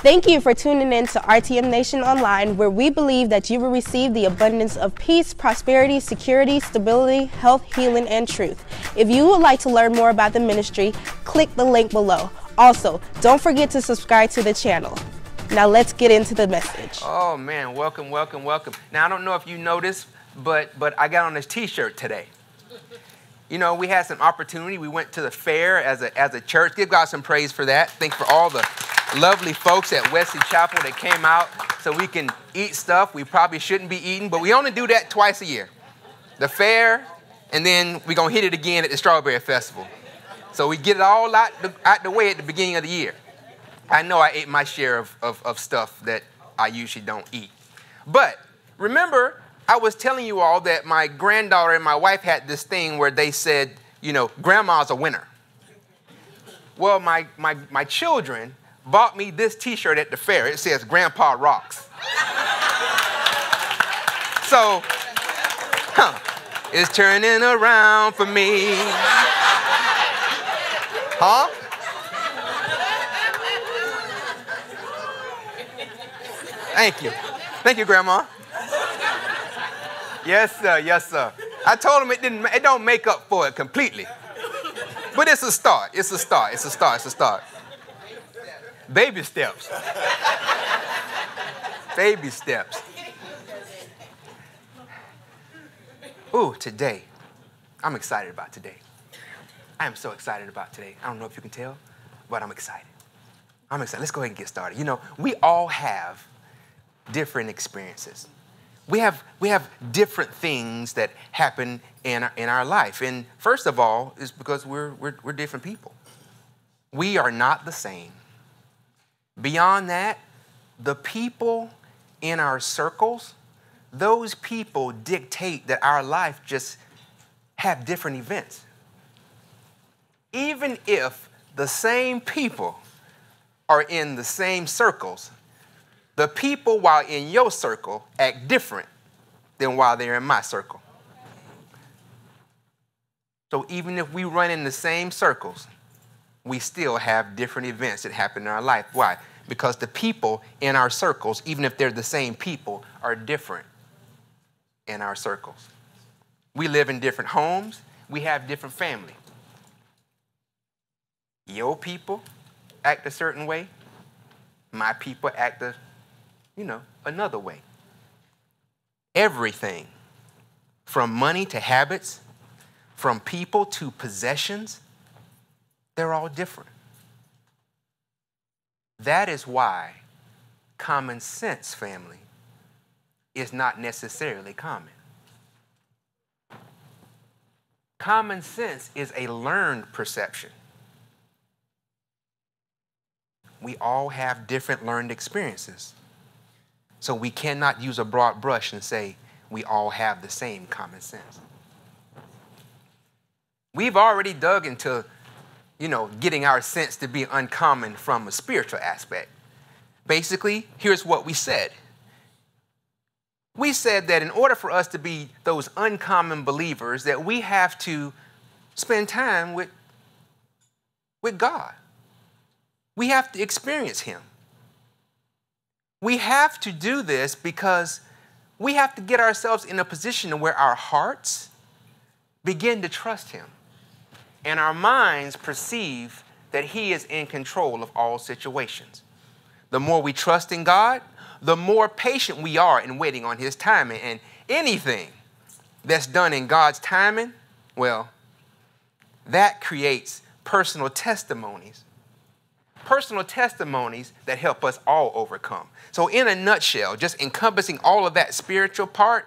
Thank you for tuning in to RTM Nation Online, where we believe that you will receive the abundance of peace, prosperity, security, stability, health, healing, and truth. If you would like to learn more about the ministry, click the link below. Also, don't forget to subscribe to the channel. Now let's get into the message. Oh man, welcome, welcome, welcome. Now I don't know if you noticed, but I got on this t-shirt today. You know, we had some opportunity. We went to the fair as a church. Give God some praise for that. Thanks for all the lovely folks at Wesley Chapel that came out so we can eat stuff we probably shouldn't be eating, but we only do that twice a year. The fair, and then we're going to hit it again at the Strawberry Festival. So we get it all out the way at the beginning of the year. I know I ate my share of stuff that I usually don't eat. But remember, I was telling you all that my granddaughter and my wife had this thing where they said, you know, grandma's a winner. Well, my children bought me this t-shirt at the fair. It says Grandpa Rocks. So, it's turning around for me. Huh? Thank you. Thank you, Grandma. Yes, sir. Yes, sir. I told him it don't make up for it completely. But it's a start. It's a start. It's a start. It's a start. Baby steps. Baby steps. Ooh, today. I'm excited about today. I am so excited about today. I don't know if you can tell, but I'm excited. I'm excited. Let's go ahead and get started. You know, we all have different experiences. We have different things that happen in our life. And first of all, is because we're different people. We are not the same. Beyond that, the people in our circles, those people dictate that our life just have different events. Even if the same people are in the same circles, the people while in your circle act different than while they're in my circle. So even if we run in the same circles, we still have different events that happen in our life. Why? Because the people in our circles, even if they're the same people, are different in our circles. We live in different homes. We have different family. Your people act a certain way. My people act another way. Everything, from money to habits, from people to possessions, they're all different. That is why common sense, family, is not necessarily common. Common sense is a learned perception. We all have different learned experiences. So we cannot use a broad brush and say we all have the same common sense. We've already dug into, getting our sense to be uncommon from a spiritual aspect. Basically, here's what we said. We said that in order for us to be those uncommon believers, that we have to spend time with God. We have to experience Him. We have to do this because we have to get ourselves in a position where our hearts begin to trust Him and our minds perceive that He is in control of all situations. The more we trust in God, the more patient we are in waiting on His timing. And anything that's done in God's timing, well, that creates personal testimonies. Personal testimonies that help us all overcome. So in a nutshell, just encompassing all of that spiritual part,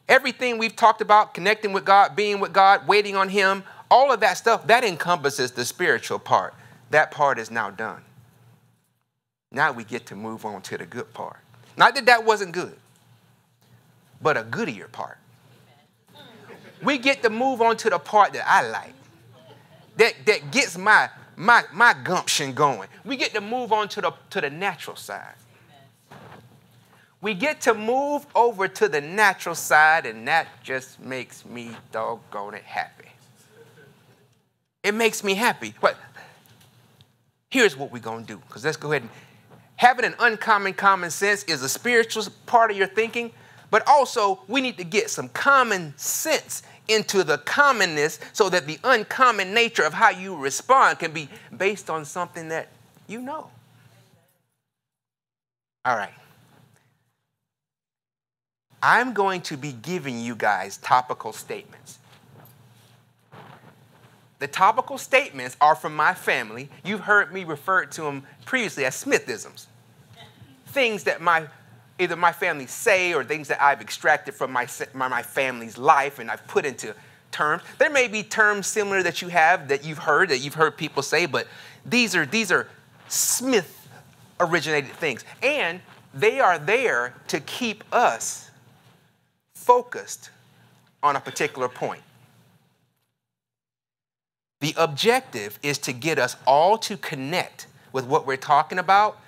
everything we've talked about, connecting with God, being with God, waiting on Him, all of that stuff, that encompasses the spiritual part. That part is now done. Now we get to move on to the good part. Not that that wasn't good, but a goodier part. We get to move on to the part that I like, that gets my gumption going. We get to move on to the natural side. We get to move over to the natural side, and that just makes me doggone it happy. It makes me happy. But Here's what we're going to do, because let's go ahead and having an uncommon common sense is a spiritual part of your thinking, but also we need to get some common sense into the commonness so that the uncommon nature of how you respond can be based on something that you know. All right. I'm going to be giving you guys topical statements. The topical statements are from my family. You've heard me refer to them previously as Smithisms. Things that either my family say or things that I've extracted from my family's life and I've put into terms. There may be terms similar that you have that you've heard people say, but these are Smith originated things. And they are there to keep us focused on a particular point. The objective is to get us all to connect with what we're talking about,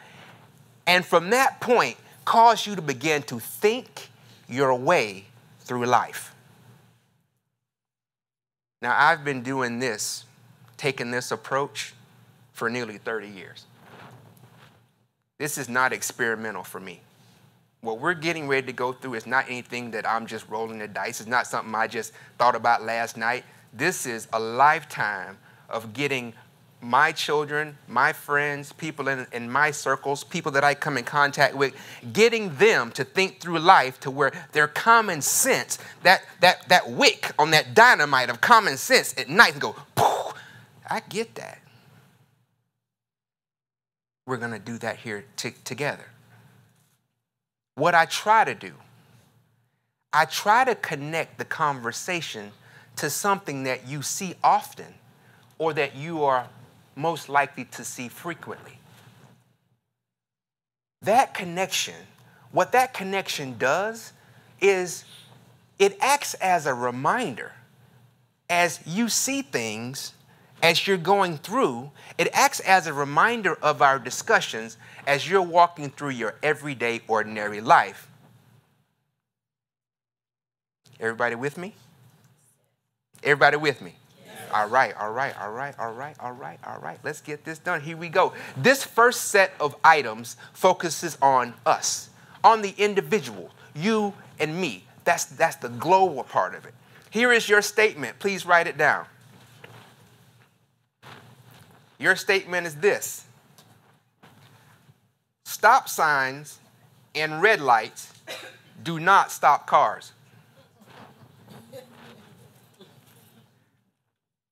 and from that point, cause you to begin to think your way through life. Now, I've been doing this, taking this approach for nearly 30 years. This is not experimental for me. What we're getting ready to go through is not anything that I'm just rolling the dice. It's not something I just thought about last night. This is a lifetime of getting my children, my friends, people in my circles, people that I come in contact with, getting them to think through life to where their common sense, that wick on that dynamite of common sense at night, and go, poof, I get that. We're going to do that here together. What I try to do, I try to connect the conversation to something that you see often or that you are most likely to see frequently. That connection, what that connection does is it acts as a reminder. As you see things, as you're going through, it acts as a reminder of our discussions as you're walking through your everyday, ordinary life. Everybody with me? Everybody with me? Yes. All right. Let's get this done. Here we go. This first set of items focuses on us, on the individual, you and me. That's the global part of it. Here is your statement. Please write it down. Your statement is this: stop signs and red lights do not stop cars.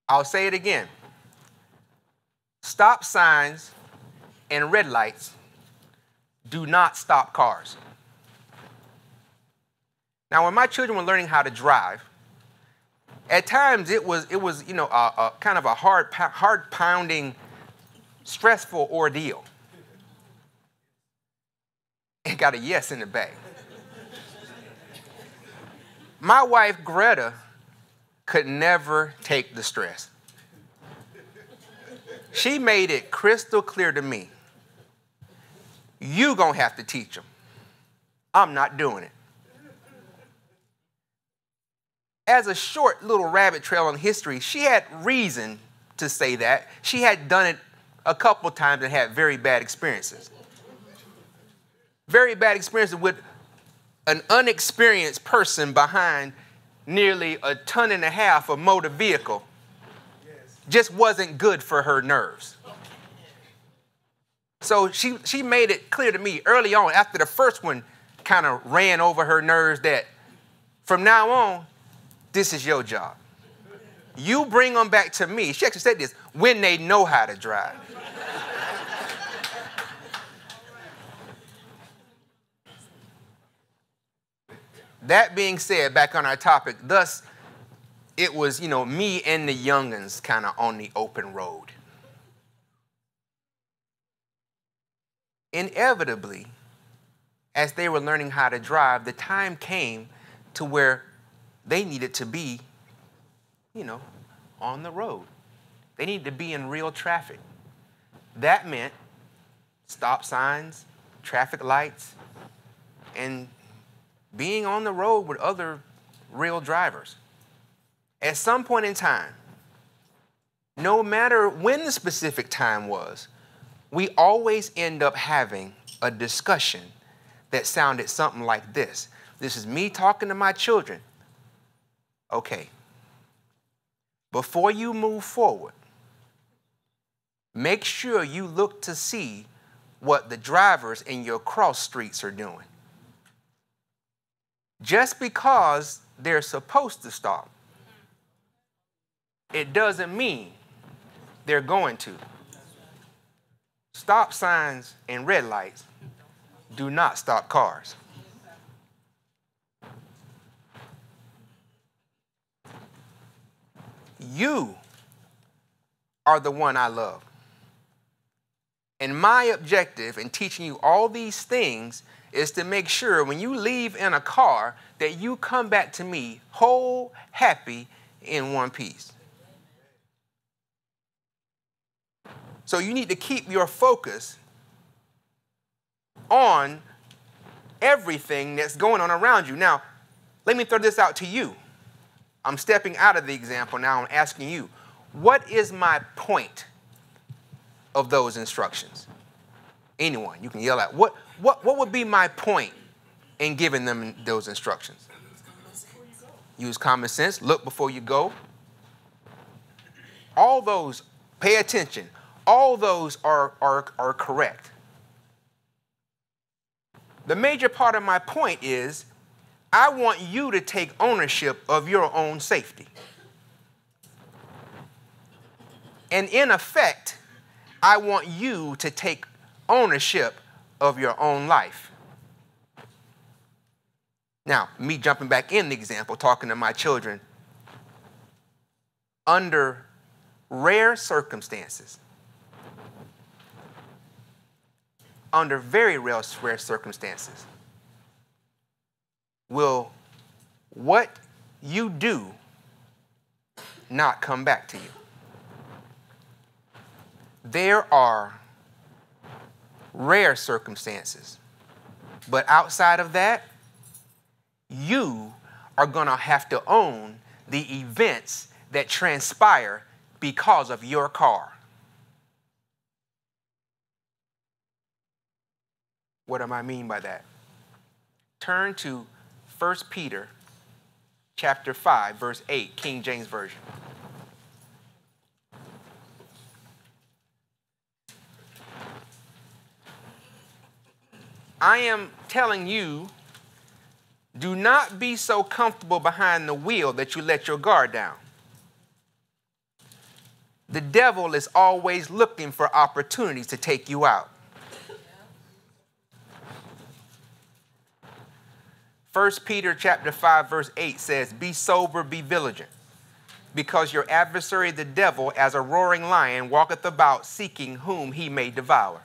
I'll say it again. Stop signs and red lights do not stop cars. Now, when my children were learning how to drive, at times it was a kind of a hard pounding, stressful ordeal. It got a yes in the back. My wife, Greta, could never take the stress. She made it crystal clear to me, you gonna have to teach them. I'm not doing it. As a short little rabbit trail on history, she had reason to say that. She had done it a couple times and had very bad experiences. Very bad experiences with an unexperienced person behind nearly 1.5 tons of motor vehicle. Just wasn't good for her nerves. So she made it clear to me early on, after the first one kind of ran over her nerves, that from now on, this is your job. You bring them back to me. She actually said this, when they know how to drive. That being said, back on our topic, thus it was, me and the young'uns kind of on the open road. Inevitably, as they were learning how to drive, the time came to where they needed to be, on the road. They needed to be in real traffic. That meant stop signs, traffic lights, and being on the road with other real drivers. At some point in time, no matter when the specific time was, we always end up having a discussion that sounded something like this. This is me talking to my children. Okay, before you move forward, make sure you look to see what the drivers in your cross streets are doing. Just because they're supposed to stop, it doesn't mean they're going to. Stop signs and red lights do not stop cars. You are the one I love. And my objective in teaching you all these things is to make sure when you leave in a car that you come back to me whole, happy, in one piece. So you need to keep your focus on everything that's going on around you. Now, let me throw this out to you. I'm stepping out of the example now. I'm asking you, what is my point of those instructions? Anyone, you can yell out. What would be my point in giving them those instructions? Use common sense. Look before you go. All those, pay attention. All those are correct. The major part of my point is I want you to take ownership of your own safety. And in effect, I want you to take ownership of your own life. Now, me jumping back in the example, talking to my children, under rare circumstances, under very rare circumstances, will what you do not come back to you? There are rare circumstances, but outside of that, you are going to have to own the events that transpire because of your car. What do I mean by that? Turn to 1 Peter chapter 5, verse 8, King James Version. I am telling you, do not be so comfortable behind the wheel that you let your guard down. The devil is always looking for opportunities to take you out. 1 Peter chapter 5, verse 8 says, be sober, be vigilant, because your adversary, the devil, as a roaring lion, walketh about seeking whom he may devour.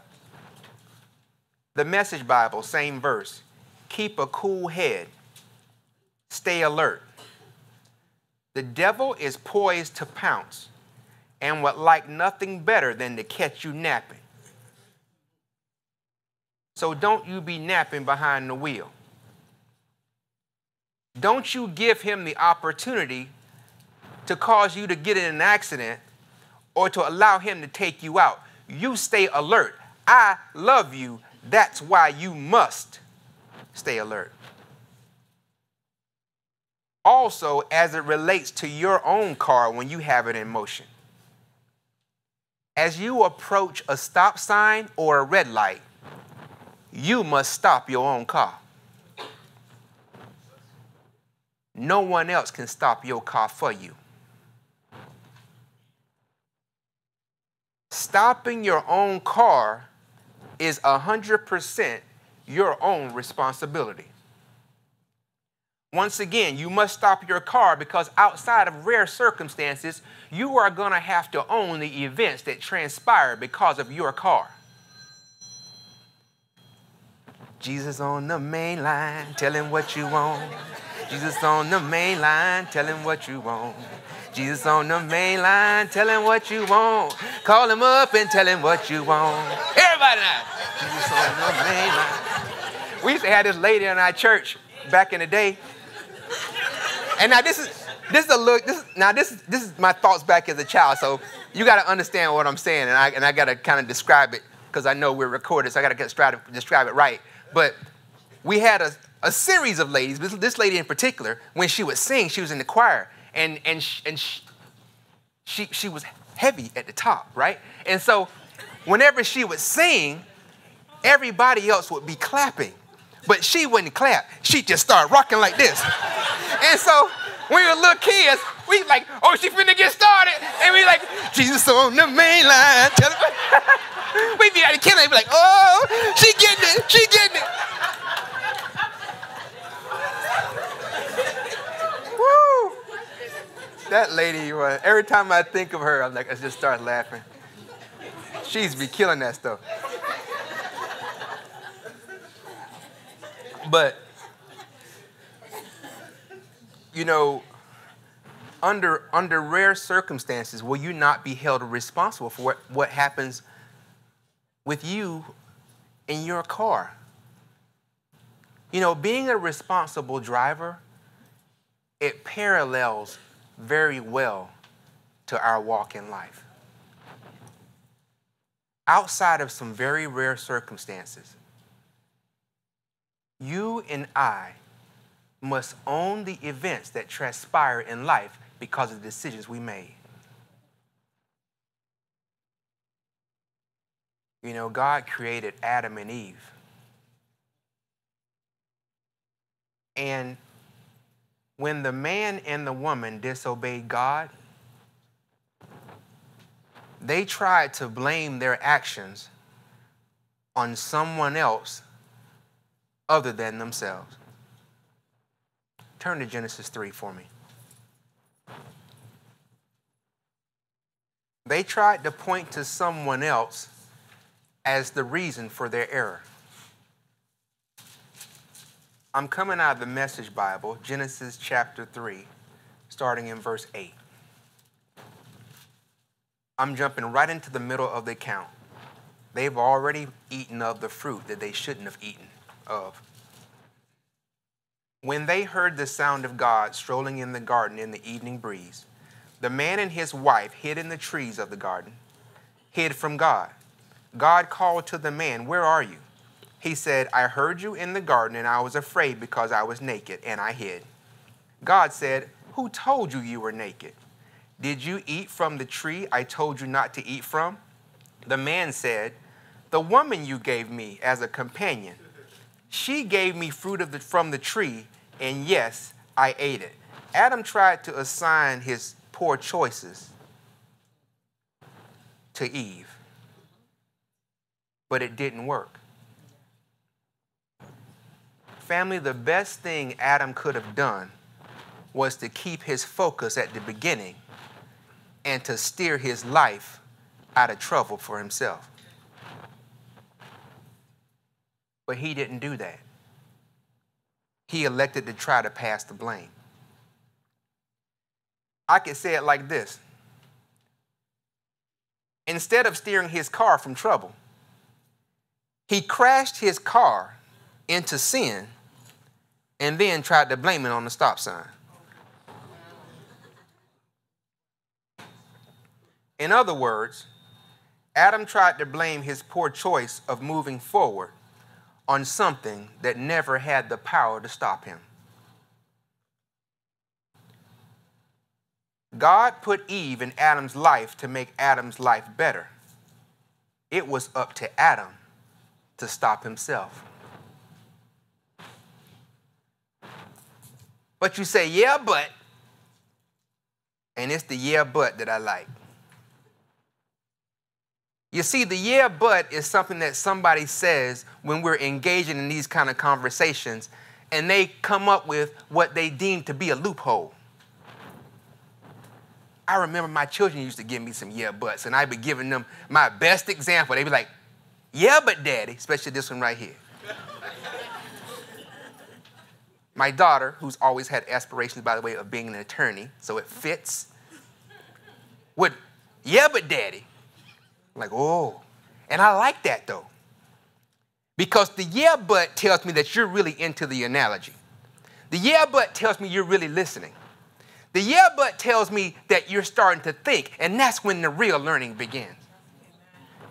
The Message Bible, same verse. Keep a cool head. Stay alert. The devil is poised to pounce and would like nothing better than to catch you napping. So don't you be napping behind the wheel. Don't you give him the opportunity to cause you to get in an accident or to allow him to take you out. You stay alert. I love you. That's why you must stay alert. Also, as it relates to your own car when you have it in motion. As you approach a stop sign or a red light, you must stop your own car. No one else can stop your car for you. Stopping your own car is 100% your own responsibility. Once again, you must stop your car because outside of rare circumstances, you are going to have to own the events that transpire because of your car. Jesus on the main line, tell him what you want. Jesus on the main line, tell him what you want. Jesus on the main line, tell him what you want. Call him up and tell him what you want. Everybody now. Jesus on the main line. We used to have this lady in our church back in the day. And now this is my thoughts back as a child. So you got to understand what I'm saying, and I got to kind of describe it because I know we're recorded, so I got to describe it right. But we had a series of ladies. This lady in particular, when she would sing, she was in the choir, and she was heavy at the top, right? And so whenever she would sing, everybody else would be clapping. But she wouldn't clap. She just started rocking like this. And so when we were little kids, we like, oh, she finna get started. And we like, Jesus on the main line. We'd be out of killing. We'd be like, oh, she getting it. She getting it. Woo. That lady, every time I think of her, I'm like, I just start laughing. She's be killing that stuff. But, you know, under rare circumstances, will you not be held responsible for what happens with you in your car? You know, being a responsible driver, it parallels very well to our walk in life. Outside of some very rare circumstances, you and I must own the events that transpire in life because of the decisions we made. You know, God created Adam and Eve. And when the man and the woman disobeyed God, they tried to blame their actions on someone else other than themselves. Turn to Genesis 3 for me. They tried to point to someone else as the reason for their error. I'm coming out of the Message Bible, Genesis chapter 3, starting in verse 8. I'm jumping right into the middle of the account. They've already eaten of the fruit that they shouldn't have eaten of. When they heard the sound of God strolling in the garden in the evening breeze, the man and his wife hid in the trees of the garden, hid from God. God called to the man, "Where are you?" He said, "I heard you in the garden, and I was afraid because I was naked, and I hid." God said, "Who told you you were naked? Did you eat from the tree I told you not to eat from?" The man said, "The woman you gave me as a companion, she gave me fruit from the tree, and yes, I ate it." Adam tried to assign his poor choices to Eve, but it didn't work. Family, the best thing Adam could have done was to keep his focus at the beginning and to steer his life out of trouble for himself. But he didn't do that. He elected to try to pass the blame. I could say it like this. Instead of steering his car from trouble, he crashed his car into sin and then tried to blame it on the stop sign. In other words, Adam tried to blame his poor choice of moving forward on something that never had the power to stop him. God put Eve in Adam's life to make Adam's life better. It was up to Adam to stop himself. But you say, "Yeah, but," and it's the "yeah, but" that I like. You see, the "yeah, but" is something that somebody says when we're engaging in these kind of conversations, and they come up with what they deem to be a loophole. I remember my children used to give me some "yeah, buts," and I'd be giving them my best example. They'd be like, "Yeah, but Daddy," especially this one right here. My daughter, who's always had aspirations, by the way, of being an attorney, so it fits, would, "Yeah, but Daddy." I'm like, oh. And I like that, though. Because the "yeah, but" tells me that you're really into the analogy. The "yeah, but" tells me you're really listening. The "yeah, but" tells me that you're starting to think, and that's when the real learning begins.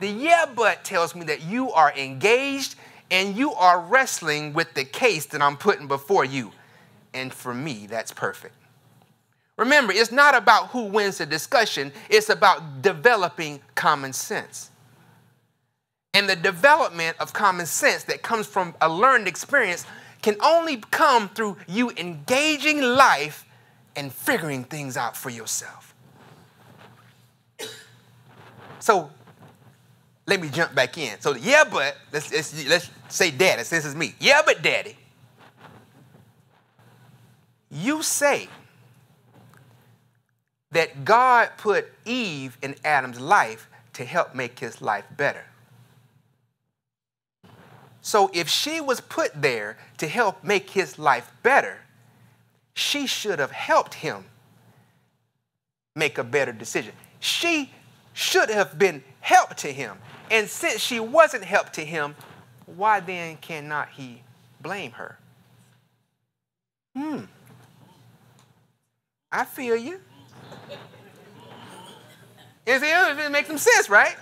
The yeah, but tells me that you are engaged and you are wrestling with the case that I'm putting before you. And for me, that's perfect. Remember, it's not about who wins the discussion. It's about developing common sense. And the development of common sense that comes from a learned experience can only come through you engaging life and figuring things out for yourself. So let me jump back in. So yeah, but let's say daddy, since it's me. Yeah, but daddy, you say that God put Eve in Adam's life to help make his life better. So if she was put there to help make his life better, she should have helped him make a better decision. She should have been help to him. And since she wasn't help to him, why then cannot he blame her? I feel you. It makes some sense, right?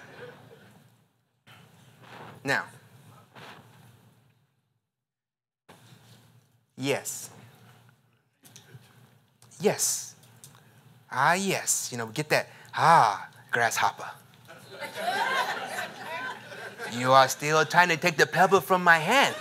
Now, yes. Yes. Yes. You know, get that. Grasshopper. You are still trying to take the pebble from my hand.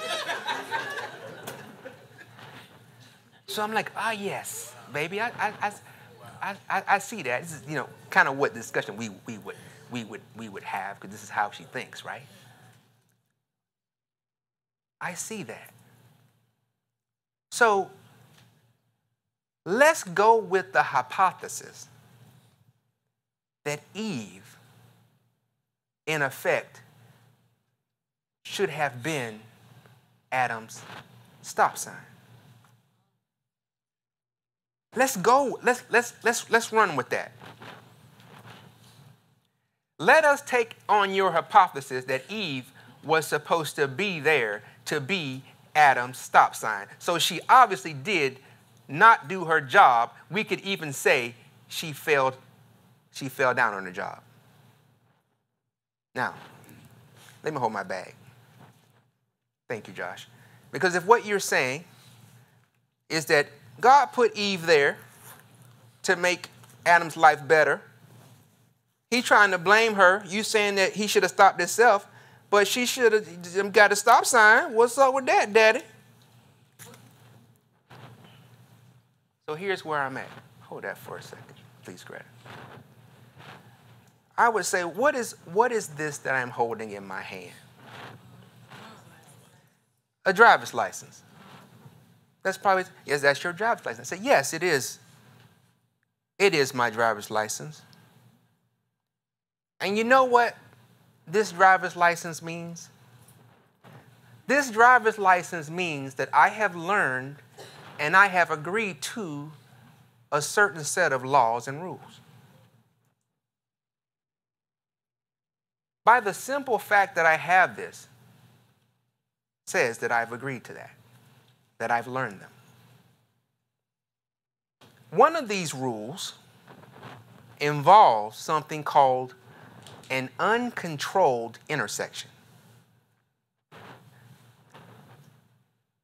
So I'm like, yes, baby. I see that. This is, you know, kind of what discussion we would have, because this is how she thinks, right? I see that. So let's go with the hypothesis that Eve, in effect, should have been Adam's stop sign. Let's go. Let's run with that. Let us take on your hypothesis that Eve was supposed to be there to be Adam's stop sign. So she obviously did not do her job. We could even say she fell down on her job. Now, let me hold my bag. Thank you, Josh. Because if what you're saying is that God put Eve there to make Adam's life better, he's trying to blame her. You saying that he should have stopped himself, but she should have got a stop sign. What's up with that, Daddy? So here's where I'm at. Hold that for a second, please, Greta. I would say, what is this that I'm holding in my hand? A driver's license. That's probably, yes, that's your driver's license. I say, yes, it is. It is my driver's license. And you know what this driver's license means? This driver's license means that I have learned and I have agreed to a certain set of laws and rules. By the simple fact that I have this, says that I've agreed to that I've learned them. One of these rules involves something called an uncontrolled intersection.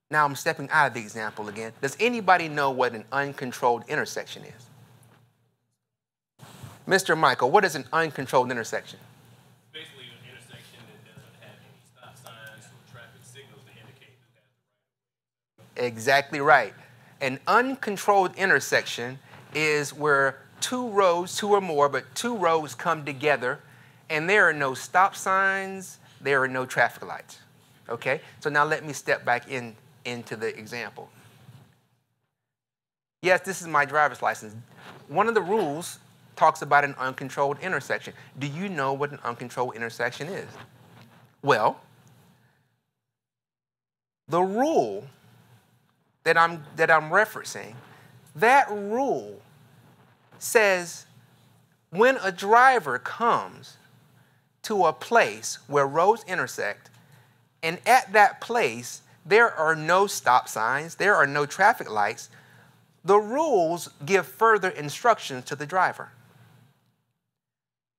Now I'm stepping out of the example again. Does anybody know what an uncontrolled intersection is? Mr. Michael, what is an uncontrolled intersection? Basically an intersection that doesn't have any stop signs or traffic signals to indicate who has the right of way. Exactly right. An uncontrolled intersection is where two roads, two or more, but two roads come together and there are no stop signs, there are no traffic lights. Okay? So now let me step back into the example. Yes, this is my driver's license. One of the rules talks about an uncontrolled intersection. Do you know what an uncontrolled intersection is? Well, the rule that I'm referencing, that rule says when a driver comes to a place where roads intersect, and at that place there are no stop signs, there are no traffic lights, the rules give further instructions to the driver.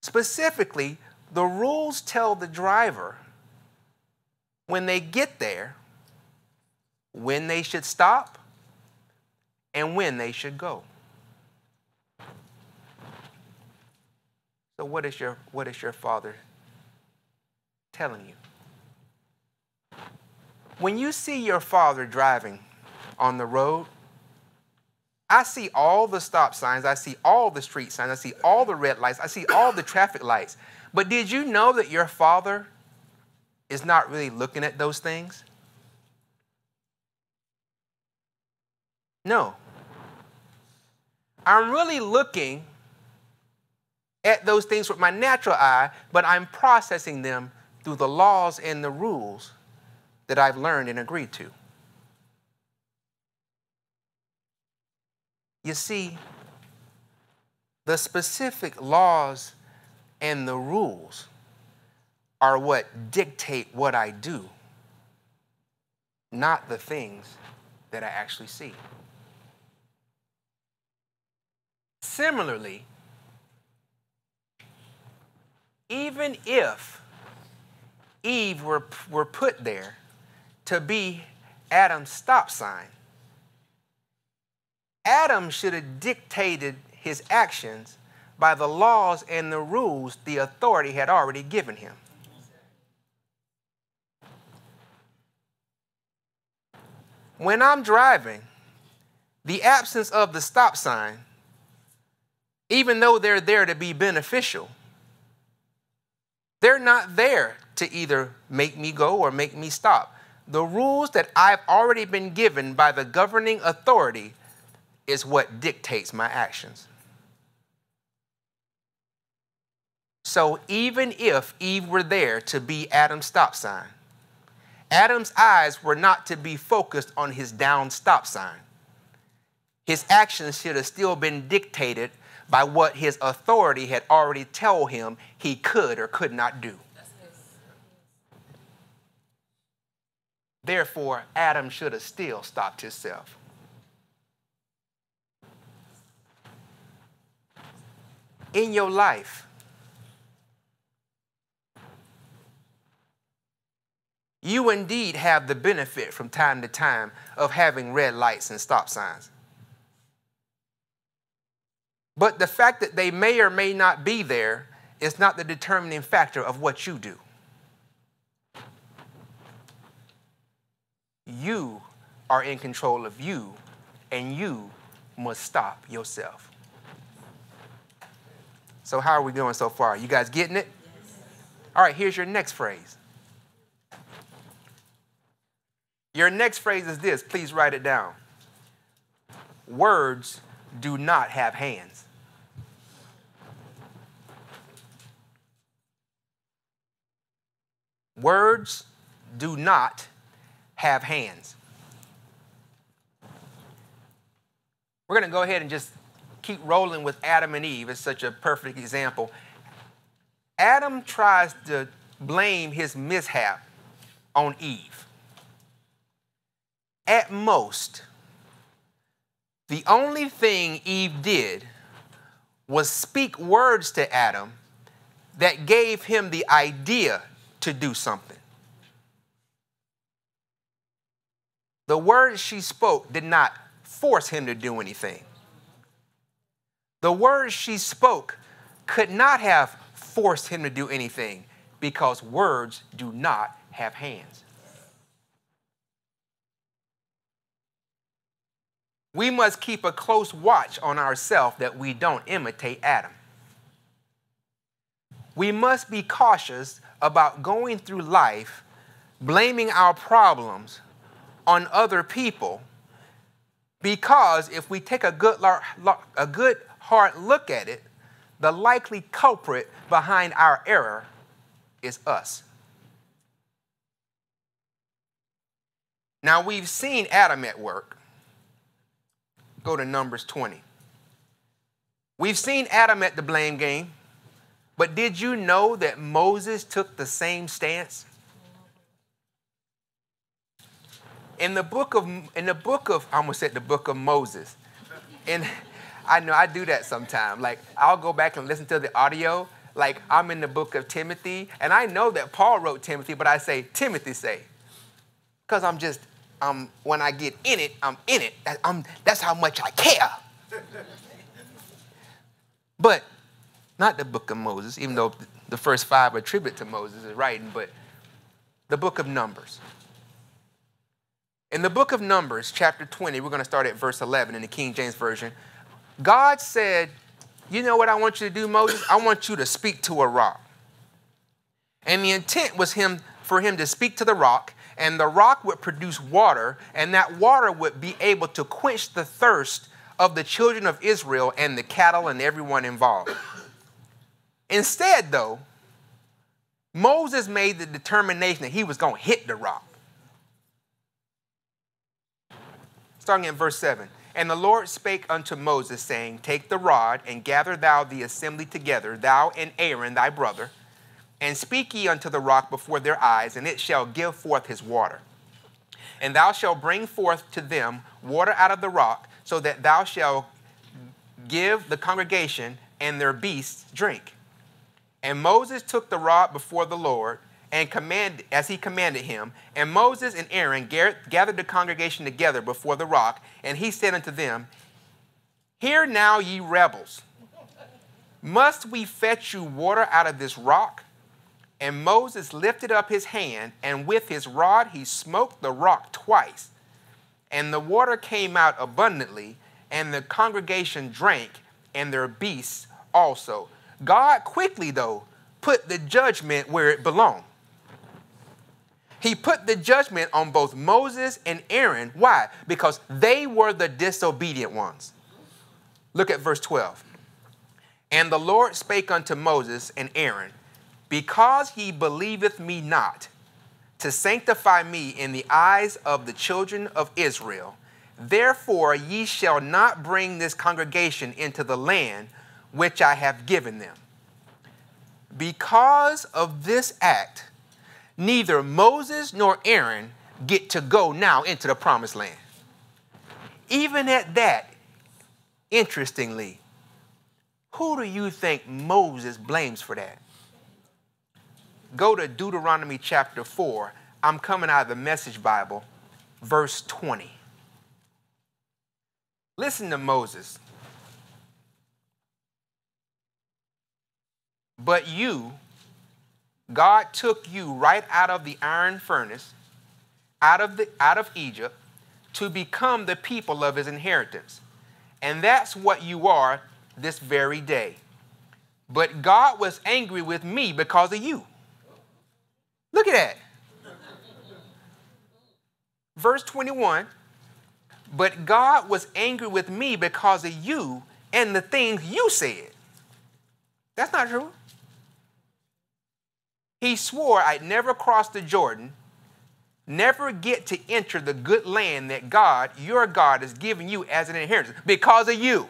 Specifically, The rules tell the driver when they get there when they should stop and when they should go. So what is your father telling you? When you see your father driving on the road, I see all the stop signs, I see all the street signs, I see all the red lights, I see all the traffic lights. But did you know that your father is not really looking at those things? No. I'm really looking at those things with my natural eye, but I'm processing them through the laws and the rules that I've learned and agreed to. You see, the specific laws and the rules are what dictate what I do, not the things that I actually see. Similarly, even if Eve were put there to be Adam's stop sign, Adam should have dictated his actions by the laws and the rules the authority had already given him. When I'm driving, the absence of the stop sign, even though they're there to be beneficial, they're not there to either make me go or make me stop. The rules that I've already been given by the governing authority is what dictates my actions. So even if Eve were there to be Adam's stop sign, Adam's eyes were not to be focused on his down stop sign. His actions should have still been dictated by what his authority had already told him he could or could not do. Therefore, Adam should have still stopped himself. In your life, you indeed have the benefit from time to time of having red lights and stop signs. But the fact that they may or may not be there is not the determining factor of what you do. You are in control of you, and you must stop yourself. So how are we doing so far? You guys getting it? Yes. All right, here's your next phrase. Your next phrase is this. Please write it down. Words do not have hands. Words do not have hands. We're going to go ahead and just keep rolling with Adam and Eve. It's such a perfect example. Adam tries to blame his mishap on Eve. At most, the only thing Eve did was speak words to Adam that gave him the idea to do something. The words she spoke did not force him to do anything. The words she spoke could not have forced him to do anything because words do not have hands. We must keep a close watch on ourselves that we don't imitate Adam. We must be cautious about going through life blaming our problems on other people, because if we take a good hard look at it, the likely culprit behind our error is us. Now, we've seen Adam at work. Go to Numbers 20. We've seen Adam at the blame game, but did you know that Moses took the same stance? In the book of I almost said the book of Moses. And I know I do that sometimes. Like, I'll go back and listen to the audio. like I'm in the book of Timothy, and I know that Paul wrote Timothy, but I say, Timothy say. Because when I get in it, I'm in it. That's how much I care. But not the book of Moses, even though the first 5 attribute to Moses' writing, but the book of Numbers. In the book of Numbers, chapter 20, we're going to start at verse 11 in the King James Version. God said, you know what I want you to do, Moses? I want you to speak to a rock. And the intent was for him to speak to the rock, and the rock would produce water, and that water would be able to quench the thirst of the children of Israel and the cattle and everyone involved. Instead, though, Moses made the determination that he was going to hit the rock. Starting in verse 7. And the Lord spake unto Moses, saying, take the rod, and gather thou the assembly together, thou and Aaron thy brother, and speak ye unto the rock before their eyes, and it shall give forth his water. And thou shalt bring forth to them water out of the rock, so that thou shalt give the congregation and their beasts drink. And Moses took the rod before the Lord, and commanded, as he commanded him. And Moses and Aaron gathered the congregation together before the rock, and he said unto them, hear now, ye rebels, must we fetch you water out of this rock? And Moses lifted up his hand, and with his rod he smote the rock twice. And the water came out abundantly, and the congregation drank, and their beasts also. God quickly, though, put the judgment where it belonged. He put the judgment on both Moses and Aaron. Why? Because they were the disobedient ones. Look at verse 12. And the Lord spake unto Moses and Aaron, because ye believeth me not, to sanctify me in the eyes of the children of Israel, therefore ye shall not bring this congregation into the land which I have given them. Because of this act, neither Moses nor Aaron get to go now into the promised land. Even at that, interestingly, who do you think Moses blames for that? Go to Deuteronomy chapter 4. I'm coming out of the Message Bible, verse 20. Listen to Moses. But you, God took you right out of the iron furnace, out of Egypt, to become the people of his inheritance. And that's what you are this very day. But God was angry with me because of you. Look at that. Verse 21, but God was angry with me because of you and the things you said. That's not true. He swore I'd never cross the Jordan, never get to enter the good land that God, your God, is giving you as an inheritance because of you.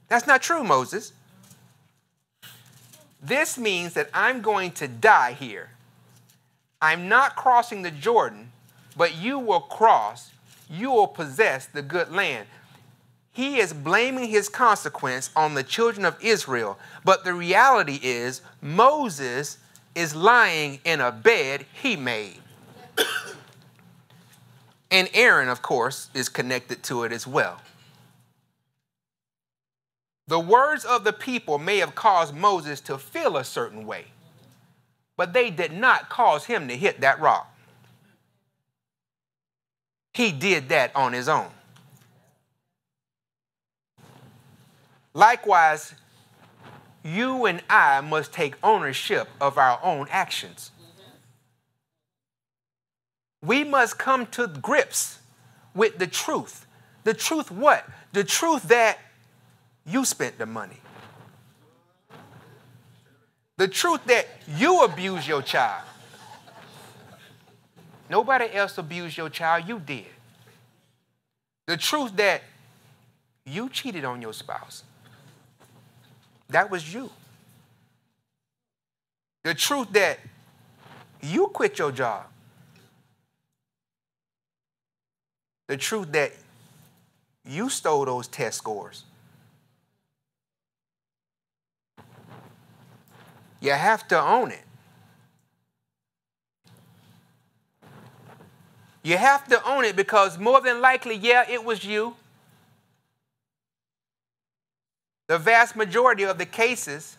That's not true, Moses. This means that I'm going to die here. I'm not crossing the Jordan, but you will cross, you will possess the good land. He is blaming his consequence on the children of Israel, but the reality is Moses is lying in a bed he made. And Aaron, of course, is connected to it as well. The words of the people may have caused Moses to feel a certain way, but they did not cause him to hit that rock. He did that on his own. Likewise, you and I must take ownership of our own actions. We must come to grips with the truth. The truth what? The truth that you spent the money. The truth that you abused your child. Nobody else abused your child, you did. The truth that you cheated on your spouse. That was you. The truth that you quit your job. The truth that you stole those test scores. You have to own it. You have to own it because more than likely, yeah, it was you. The vast majority of the cases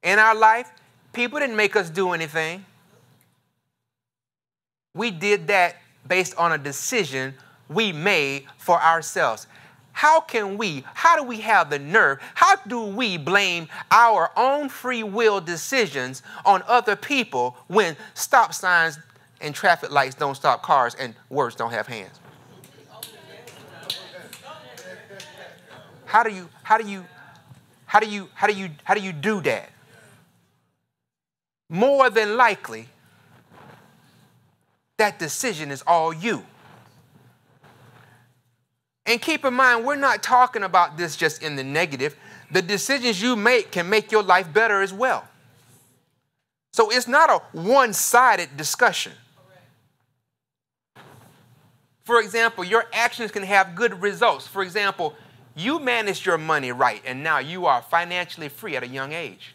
in our life, people didn't make us do anything. We did that based on a decision we made for ourselves. How do we have the nerve? How do we blame our own free will decisions on other people when stop signs and traffic lights don't stop cars and words don't have hands? How do you do that? More than likely, that decision is all you. And keep in mind, we're not talking about this just in the negative. The decisions you make can make your life better as well. So it's not a one-sided discussion. For example, your actions can have good results. For example, you managed your money right, and now you are financially free at a young age.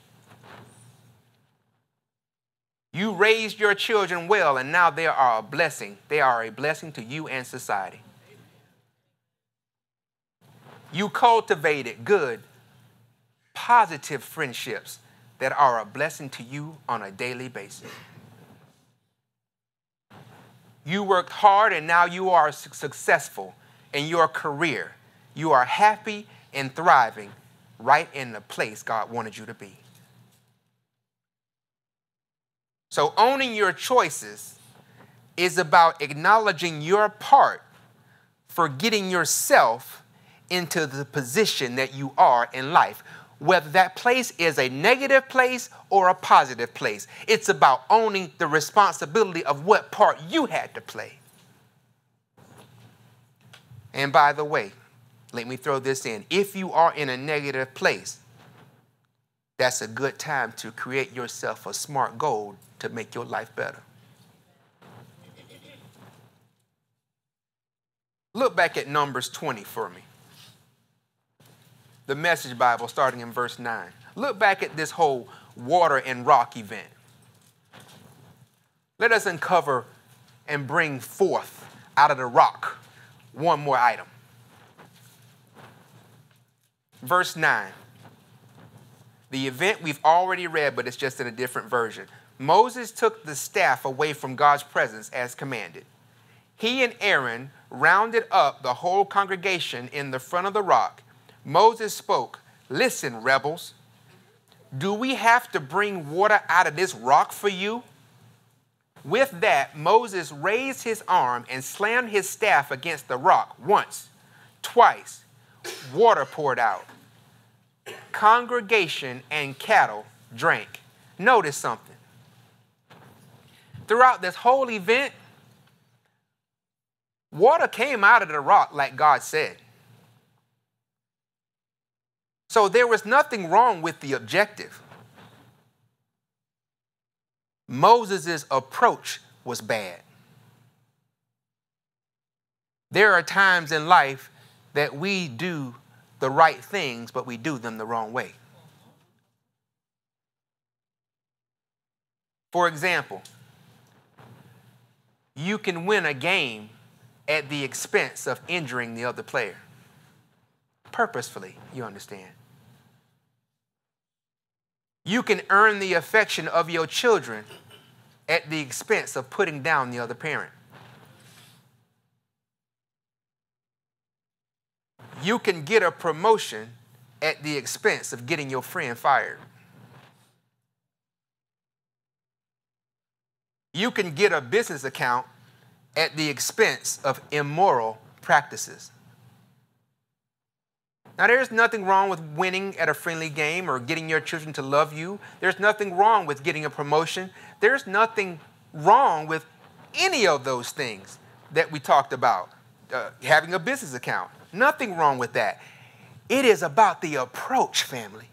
You raised your children well, and now they are a blessing. They are a blessing to you and society. You cultivated good, positive friendships that are a blessing to you on a daily basis. You worked hard and now you are successful in your career. You are happy and thriving right in the place God wanted you to be. So owning your choices is about acknowledging your part for getting yourself into the position that you are in life, whether that place is a negative place or a positive place. It's about owning the responsibility of what part you had to play. And by the way, let me throw this in. If you are in a negative place, that's a good time to create yourself a smart goal to make your life better. Look back at Numbers 20 for me. The Message Bible, starting in verse 9. Look back at this whole water and rock event. Let us uncover and bring forth out of the rock one more item. Verse 9. The event we've already read, but it's just in a different version. Moses took the staff away from God's presence as commanded. He and Aaron rounded up the whole congregation in the front of the rock. Moses spoke, "Listen, rebels, do we have to bring water out of this rock for you?" With that, Moses raised his arm and slammed his staff against the rock once, twice. Water poured out. Congregation and cattle drank. Notice something. Throughout this whole event, water came out of the rock like God said. So there was nothing wrong with the objective. Moses' approach was bad. There are times in life that we do the right things, but we do them the wrong way. For example, you can win a game at the expense of injuring the other player. Purposefully, you understand. You can earn the affection of your children at the expense of putting down the other parent. You can get a promotion at the expense of getting your friend fired. You can get a business account at the expense of immoral practices. Now, there's nothing wrong with winning at a friendly game or getting your children to love you. There's nothing wrong with getting a promotion. There's nothing wrong with any of those things that we talked about. Having a business account. Nothing wrong with that. It is about the approach, family.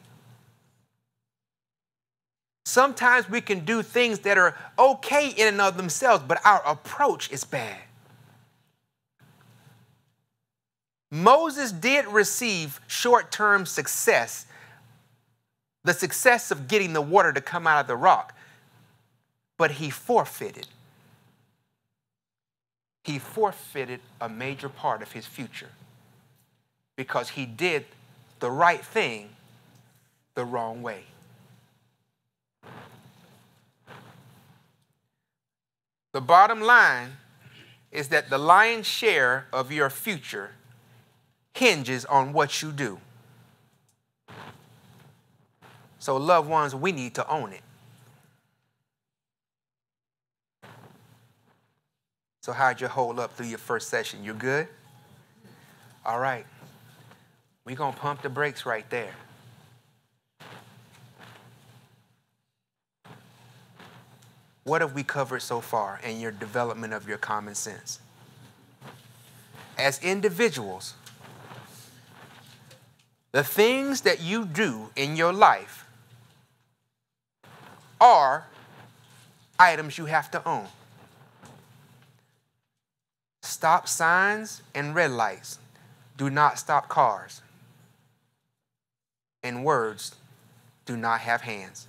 Sometimes we can do things that are okay in and of themselves, but our approach is bad. Moses did receive short-term success the success of getting the water to come out of the rock, but he forfeited. He forfeited a major part of his future because he did the right thing the wrong way. The bottom line is that the lion's share of your future hinges on what you do. So, loved ones, we need to own it. So how'd you hold up through your first session? You good? All right. We're going to pump the brakes right there. What have we covered so far in your development of your common sense? As individuals, the things that you do in your life are items you have to own. Stop signs and red lights do not stop cars. And words do not have hands.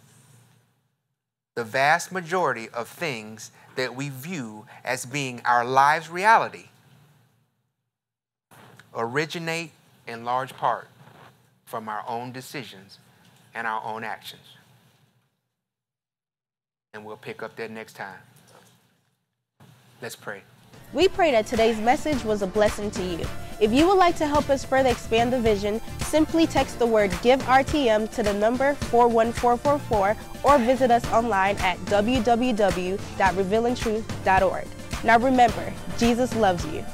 The vast majority of things that we view as being our lives' reality originate in large part from our own decisions and our own actions. And we'll pick up that next time. Let's pray. We pray that today's message was a blessing to you. If you would like to help us further expand the vision, simply text the word GIVE-RTM to the number 41444 or visit us online at www.revealingtruth.org. Now remember, Jesus loves you.